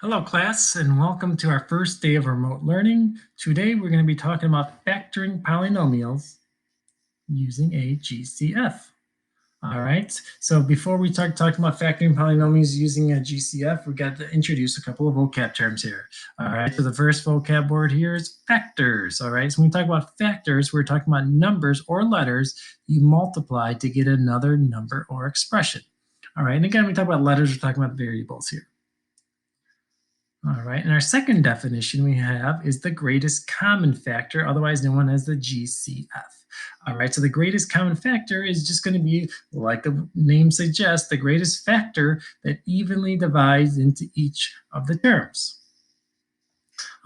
Hello class, and welcome to our first day of remote learning. Today we're going to be talking about factoring polynomials using a GCF. All right, so before we start talking about factoring polynomials using a GCF, we got to introduce a couple of vocab terms here. All right, so the first vocab word here is factors. All right, so when we talk about factors, we're talking about numbers or letters you multiply to get another number or expression. All right, and again, when we talk about letters, we're talking about variables here. All right, and our second definition we have is the greatest common factor, otherwise known as the GCF. All right, so the greatest common factor is just going to be, like the name suggests, the greatest factor that evenly divides into each of the terms.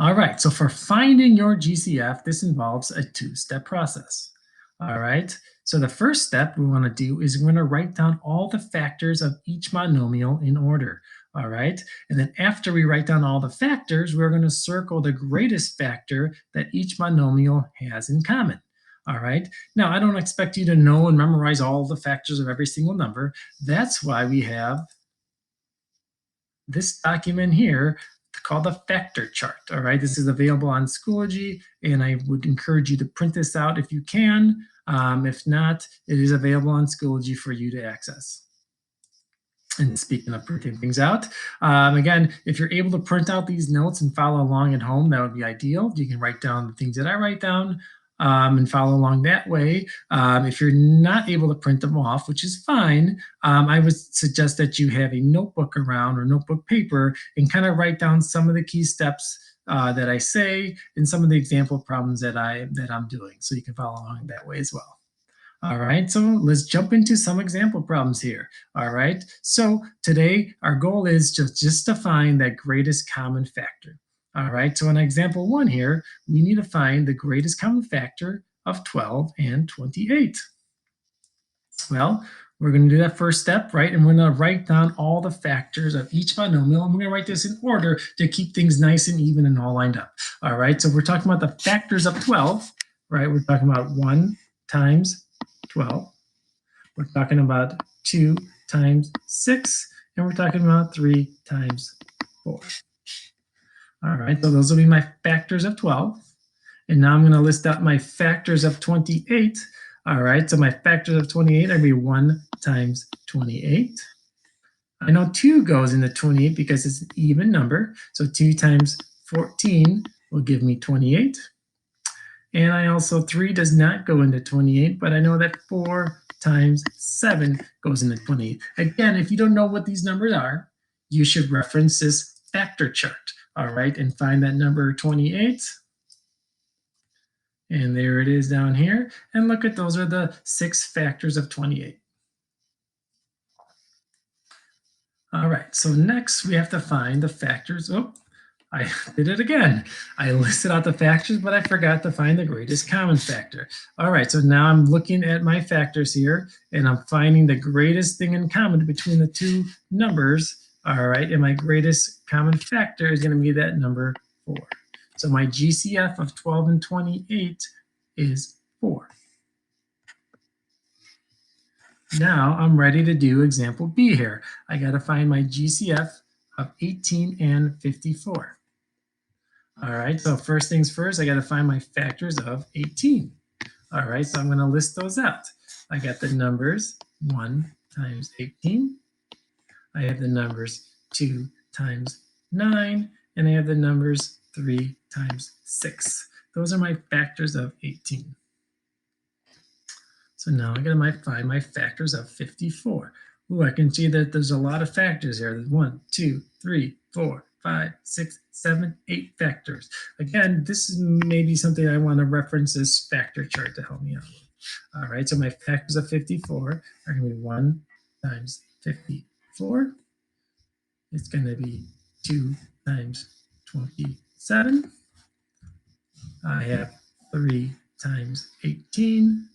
All right, so for finding your GCF, this involves a two-step process. All right, so the first step we want to do is we're going to write down all the factors of each monomial in order. All right, and then after we write down all the factors, we're going to circle the greatest factor that each monomial has in common. All right, now I don't expect you to know and memorize all the factors of every single number. That's why we have this document here called the factor chart. All right, this is available on Schoology, and I would encourage you to print this out if you can. If not, it is available on Schoology for you to access. And speaking of printing things out, again, if you're able to print out these notes and follow along at home, that would be ideal. You can write down the things that I write down and follow along that way. If you're not able to print them off, which is fine, I would suggest that you have a notebook around or notebook paper and kind of write down some of the key steps that I say and some of the example problems that I'm doing, so you can follow along that way as well. All right, so let's jump into some example problems here. All right, so today our goal is just to find that greatest common factor. All right, so in example 1 here, we need to find the greatest common factor of 12 and 28. Well, we're going to do that first step, right? And we're going to write down all the factors of each monomial. And we're going to write this in order to keep things nice and even and all lined up. All right, so we're talking about the factors of 12, right? We're talking about 1 times 12. We're talking about 2 times 6, and we're talking about 3 times 4. All right, so those will be my factors of 12. And now I'm going to list out my factors of 28. All right, so my factors of 28 are going to be 1 times 28. I know 2 goes into 28 because it's an even number. So 2 times 14 will give me 28. And I also, 3 does not go into 28, but I know that 4 times 7 goes into 28. Again, if you don't know what these numbers are, you should reference this factor chart, all right, and find that number 28. And there it is down here. And look at, those are the 6 factors of 28. All right, so next we have to find the factors. Oh, I did it again. I listed out the factors, but I forgot to find the greatest common factor. All right, so now I'm looking at my factors here, and I'm finding the greatest thing in common between the two numbers. All right, and my greatest common factor is going to be that number 4. So my GCF of 12 and 28 is 4. Now I'm ready to do example B here. I got to find my GCF of 18 and 54. All right, so first things first, I got to find my factors of 18. All right, so I'm going to list those out. I got the numbers 1 times 18. I have the numbers 2 times 9, and I have the numbers 3 times 6. Those are my factors of 18. So now I'm going to find my factors of 54. Ooh, I can see that there's a lot of factors here. There's 1, 2, 3, 4, 5, 6, 7, 8 factors. Again, this is maybe something I want to reference this factor chart to help me out. All right, so my factors of 54 are going to be 1 times 54. It's going to be 2 times 27. I have 3 times 18.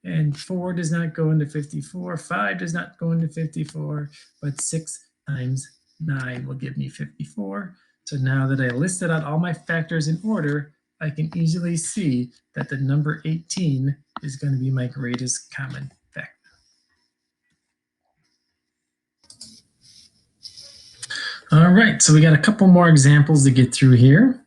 And 4 does not go into 54. 5 does not go into 54. But 6 times 9 will give me 54. So now that I listed out all my factors in order, I can easily see that the number 18 is going to be my greatest common factor. All right, so we got a couple more examples to get through here.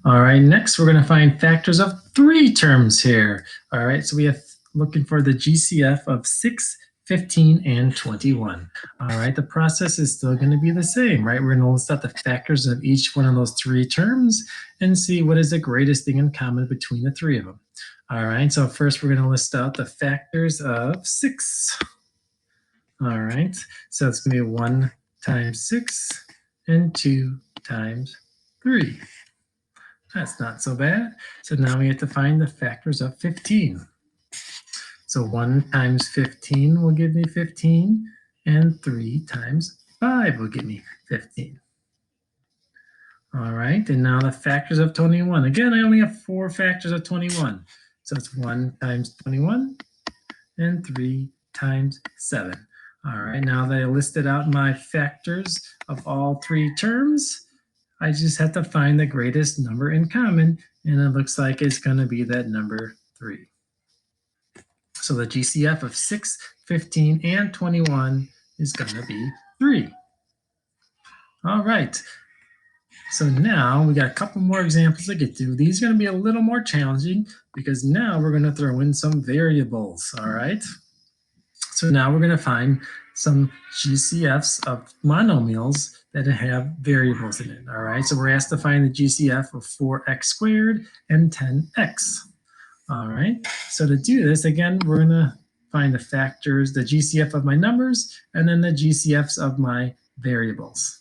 All right, next we're going to find factors of 3 terms here. All right, so we have looking for the GCF of 6, 15, and 21. All right, the process is still going to be the same, right? We're going to list out the factors of each one of those 3 terms and see what is the greatest thing in common between the 3 of them. All right, so first we're going to list out the factors of 6. All right, so it's going to be 1 times 6 and 2 times 3. That's not so bad. So now we have to find the factors of 15. So 1 times 15 will give me 15, and 3 times 5 will give me 15. All right, and now the factors of 21. Again, I only have 4 factors of 21. So it's 1 times 21 and 3 times 7. All right, now that I listed out my factors of all 3 terms, I just have to find the greatest number in common, and it looks like it's going to be that number 3. So the GCF of 6, 15, and 21 is going to be 3. All right. So now we got a couple more examples to get through. These are going to be a little more challenging because now we're going to throw in some variables. All right. So now we're going to find some GCFs of monomials that have variables in it. All right. So we're asked to find the GCF of 4x squared and 10x. All right, so to do this, again, we're going to find the factors, the GCF of my numbers, and then the GCFs of my variables.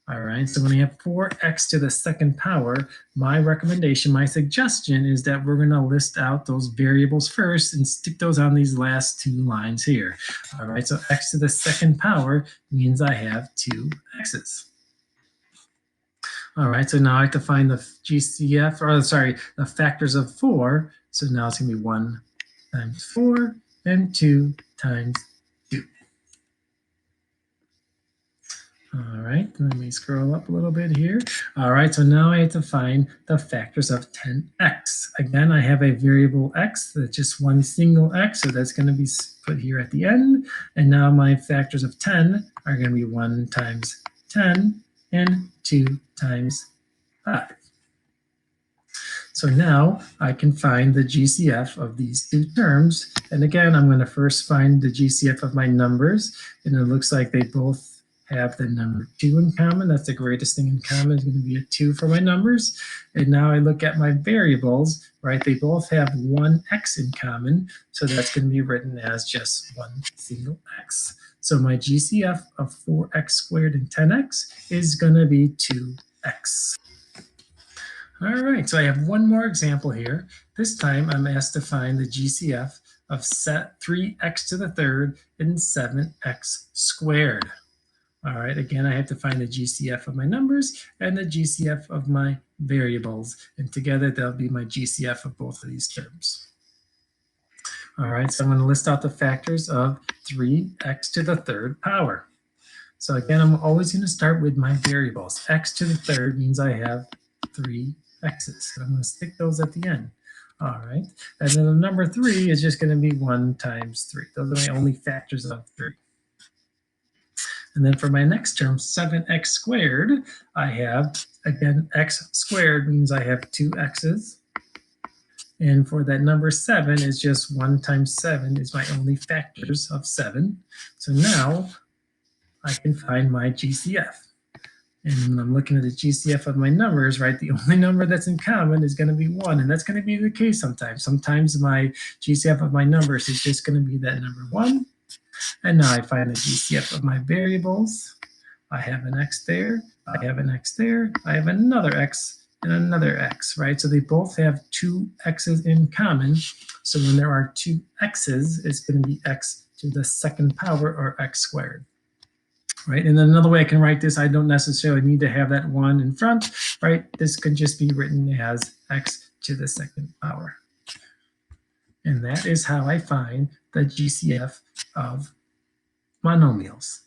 All right, so when I have 4x to the second power, my recommendation, my suggestion is that we're going to list out those variables first and stick those on these last 2 lines here. All right, so x to the second power means I have 2 x's. All right, so now I have to find the GCF, or sorry, the factors of 4. So now it's going to be 1 times 4 and 2 times 2. All right, let me scroll up a little bit here. All right, so now I have to find the factors of 10x. Again, I have a variable x that's just one single x, so that's going to be put here at the end. And now my factors of 10 are going to be 1 times 10 and 2 times 5. So now I can find the GCF of these 2 terms. And again, I'm going to first find the GCF of my numbers. And it looks like they both have the number 2 in common. That's the greatest thing in common is going to be a 2 for my numbers. And now I look at my variables, right? They both have 1x in common. So that's going to be written as just one single x. So my GCF of 4x squared and 10x is going to be 2x. All right, so I have one more example here. This time I'm asked to find the GCF of set 3x to the third and 7x squared. All right, again, I have to find the GCF of my numbers and the GCF of my variables, and together they'll be my GCF of both of these terms. All right, so I'm going to list out the factors of 3x to the third power. So again, I'm always going to start with my variables. X to the third means I have 3 x's. So I'm going to stick those at the end. All right. And then the number 3 is just going to be 1 times 3. Those are my only factors of 3. And then for my next term, 7x squared, I have, again, x squared means I have 2 x's. And for that number 7 is just 1 times 7 is my only factors of 7. So now I can find my GCF. And when I'm looking at the GCF of my numbers, right, the only number that's in common is going to be 1. And that's going to be the case sometimes. Sometimes my GCF of my numbers is just going to be that number 1. And now I find the GCF of my variables. I have an x there. I have an x there. I have another x and another x, right? So they both have 2 x's in common. So when there are 2 x's, it's going to be x to the second power, or x squared. Right, and then another way I can write this, I don't necessarily need to have that 1 in front, right? This can just be written as x to the second power. And that is how I find the GCF of monomials.